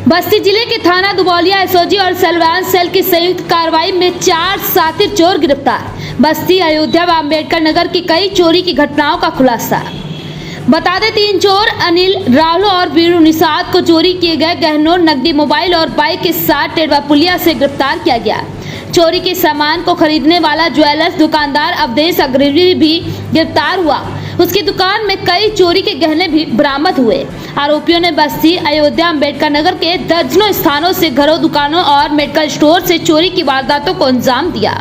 बस्ती जिले के थाना दुबौलिया एसओजी और सलवान सेल की संयुक्त कार्रवाई में 4 शातिर चोर गिरफ्तार। बस्ती, अयोध्या व अम्बेडकर नगर की कई चोरी की घटनाओं का खुलासा। बता दें, 3 चोर अनिल, राहुल और वीरू निषाद को चोरी किए गए गहनों, नकदी, मोबाइल और बाइक के साथ टेढ़वा पुलिया से गिरफ्तार किया गया। चोरी के सामान को खरीदने वाला ज्वेलर्स दुकानदार अवधेश अग्रहरी भी गिरफ्तार हुआ। उसकी दुकान में कई चोरी के गहने भी बरामद हुए। आरोपियों ने बस्ती, अयोध्या, अम्बेडकर नगर के दर्जनों स्थानों से घरों, दुकानों और मेडिकल स्टोर से चोरी की वारदातों को अंजाम दिया।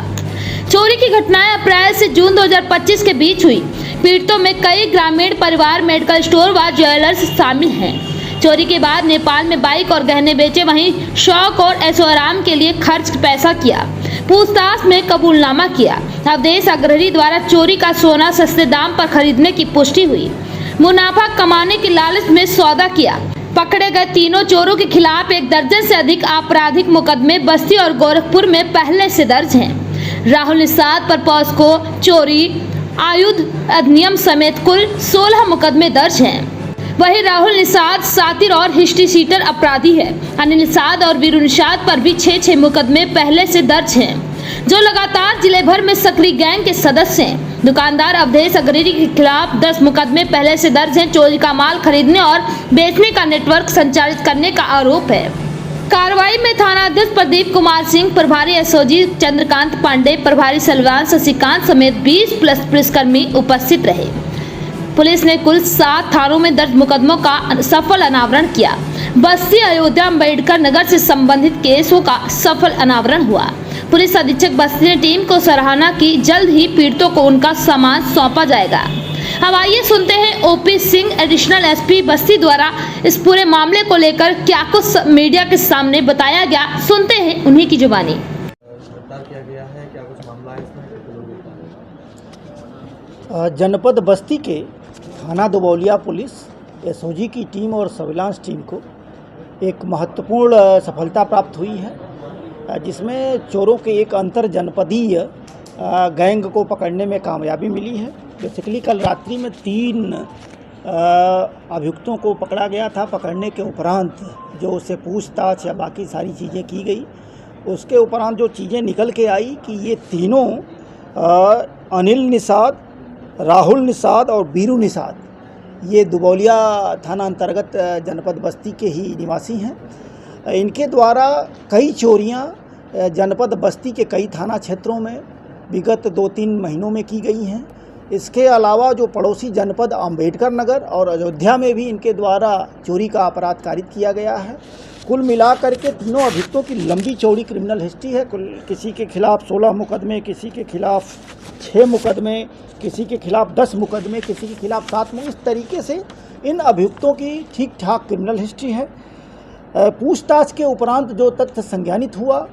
चोरी की घटनाएं अप्रैल से जून 2025 के बीच हुई। पीड़ितों में कई ग्रामीण परिवार, मेडिकल स्टोर व ज्वेलर्स शामिल हैं। चोरी के बाद नेपाल में बाइक और गहने बेचे, वहीं शौक और ऐशोआराम के लिए खर्च पैसा किया। पूछताछ में कबूलनामा किया। अवधेश अग्रहरी द्वारा चोरी का सोना सस्ते दाम पर खरीदने की पुष्टि हुई। मुनाफा कमाने के लालच में सौदा किया। पकड़े गए तीनों चोरों के खिलाफ 1 दर्जन से अधिक आपराधिक मुकदमे बस्ती और गोरखपुर में पहले से दर्ज हैं। राहुल निषाद पर पॉस्को, चोरी, आयुध अधिनियम समेत कुल 16 मुकदमे दर्ज हैं। वहीं राहुल निषाद शातिर और हिस्ट्री शीटर अपराधी है। अनिल निषाद और वीरू निषाद पर भी 6 मुकदमे पहले से दर्ज हैं, जो लगातार जिले भर में सक्रिय गैंग के सदस्य हैं। दुकानदार अवधेश अग्रहरी के खिलाफ 10 मुकदमे पहले से दर्ज हैं। चोरी का माल खरीदने और बेचने का नेटवर्क संचालित करने का आरोप है। कार्रवाई में थानाध्यक्ष प्रदीप कुमार सिंह, प्रभारी एसओजी चंद्रकांत पांडे, प्रभारी सलवान शशिकांत समेत 20+ पुलिसकर्मी उपस्थित रहे। पुलिस ने कुल 7 थानों में दर्ज मुकदमों का सफल अनावरण किया। बस्ती, अयोध्या, अम्बेडकर नगर से संबंधित केसों का सफल अनावरण हुआ। पुलिस अधीक्षक बस्ती ने टीम को सराहना की। जल्द ही पीड़ितों को उनका सामान सौंपा जाएगा। अब आइए सुनते हैं ओपी सिंह, एडिशनल एसपी बस्ती द्वारा इस पूरे मामले को लेकर क्या कुछ मीडिया के सामने बताया गया। सुनते हैं उन्हीं की जुबानी। किया गया है, क्या कुछ मामला है इसमें? जनपद बस्ती के थाना दुबौलिया पुलिस, एसओजी की टीम और सर्विलांस टीम को एक महत्वपूर्ण सफलता प्राप्त हुई है, जिसमें चोरों के एक अंतर जनपदीय गैंग को पकड़ने में कामयाबी मिली है। बेसिकली कल रात्रि में 3 अभियुक्तों को पकड़ा गया था। पकड़ने के उपरांत जो उससे पूछताछ या बाकी सारी चीज़ें की गई, उसके उपरांत जो चीज़ें निकल के आई कि ये तीनों अनिल निषाद, राहुल निषाद और वीरू निषाद ये दुबौलिया थाना अंतर्गत जनपद बस्ती के ही निवासी हैं। इनके द्वारा कई चोरियां जनपद बस्ती के कई थाना क्षेत्रों में विगत 2-3 महीनों में की गई हैं। इसके अलावा जो पड़ोसी जनपद अम्बेडकर नगर और अयोध्या में भी इनके द्वारा चोरी का अपराध कारित किया गया है। कुल मिलाकर के तीनों अभियुक्तों की लंबी चौड़ी क्रिमिनल हिस्ट्री है। किसी के खिलाफ 16 मुकदमे, किसी के खिलाफ 6 मुकदमे, किसी के खिलाफ 10 मुकदमे, किसी के खिलाफ 7 में। इस तरीके से इन अभियुक्तों की ठीक ठाक क्रिमिनल हिस्ट्री है। पूछताछ के उपरांत जो तथ्य संज्ञानित हुआ,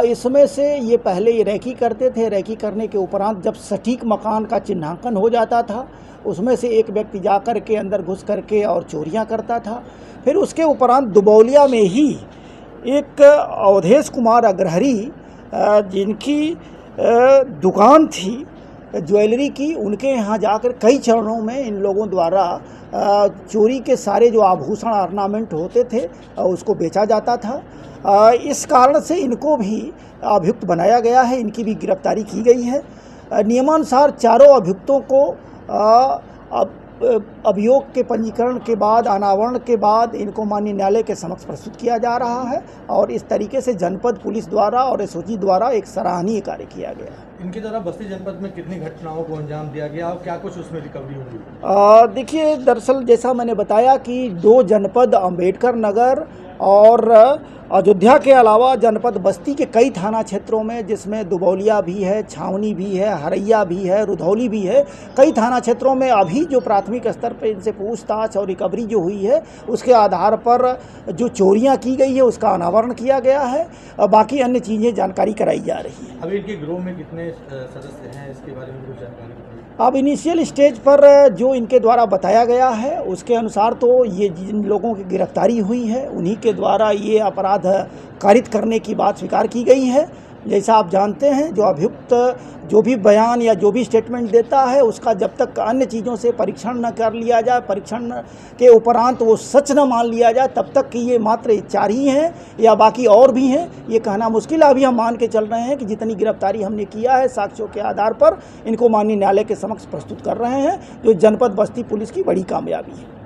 इसमें से ये पहले ये रैकी करते थे। रैकी करने के उपरांत जब सटीक मकान का चिन्हांकन हो जाता था, उसमें से एक व्यक्ति जाकर के अंदर घुस करके और चोरियां करता था। फिर उसके उपरांत दुबौलिया में ही एक अवधेश कुमार अग्रहरी, जिनकी दुकान थी ज्वेलरी की, उनके यहाँ जाकर कई चरणों में इन लोगों द्वारा चोरी के सारे जो आभूषण, ऑर्नामेंट होते थे उसको बेचा जाता था। इस कारण से इनको भी अभियुक्त बनाया गया है। इनकी भी गिरफ्तारी की गई है। नियमानुसार चारों अभियुक्तों को अभियोग के पंजीकरण के बाद, अनावरण के बाद इनको माननीय न्यायालय के समक्ष प्रस्तुत किया जा रहा है। और इस तरीके से जनपद पुलिस द्वारा और एसओजी द्वारा एक सराहनीय कार्य किया गया है। इनके द्वारा बस्ती जनपद में कितनी घटनाओं को अंजाम दिया गया और क्या कुछ उसमें रिकवरी हुई? देखिए, दरअसल जैसा मैंने बताया कि 2 जनपद अम्बेडकर नगर और अयोध्या के अलावा जनपद बस्ती के कई थाना क्षेत्रों में, जिसमें दुबौलिया भी है, छावनी भी है, हरैया भी है, रुधौली भी है, कई थाना क्षेत्रों में अभी जो प्राथमिक स्तर पर इनसे पूछताछ और रिकवरी जो हुई है, उसके आधार पर जो चोरियां की गई है उसका अनावरण किया गया है। बाकी अन्य चीज़ें जानकारी कराई जा रही है। अभी इनके गिरोह में कितने सदस्य हैं, इसके बारे में कुछ जानकारी? अब इनिशियल स्टेज पर जो इनके द्वारा बताया गया है उसके अनुसार तो ये जिन लोगों की गिरफ्तारी हुई है उन्हीं के द्वारा ये अपराध कारित करने की बात स्वीकार की गई है। जैसा आप जानते हैं, जो अभियुक्त जो भी बयान या जो भी स्टेटमेंट देता है, उसका जब तक अन्य चीज़ों से परीक्षण न कर लिया जाए, परीक्षण के उपरांत वो सच न मान लिया जाए, तब तक कि ये मात्र 4 ही हैं या बाकी और भी हैं, ये कहना मुश्किल है। अभी हम मान के चल रहे हैं कि जितनी गिरफ्तारी हमने किया है साक्ष्यों के आधार पर इनको माननीय न्यायालय के समक्ष प्रस्तुत कर रहे हैं, जो जनपद बस्ती पुलिस की बड़ी कामयाबी है।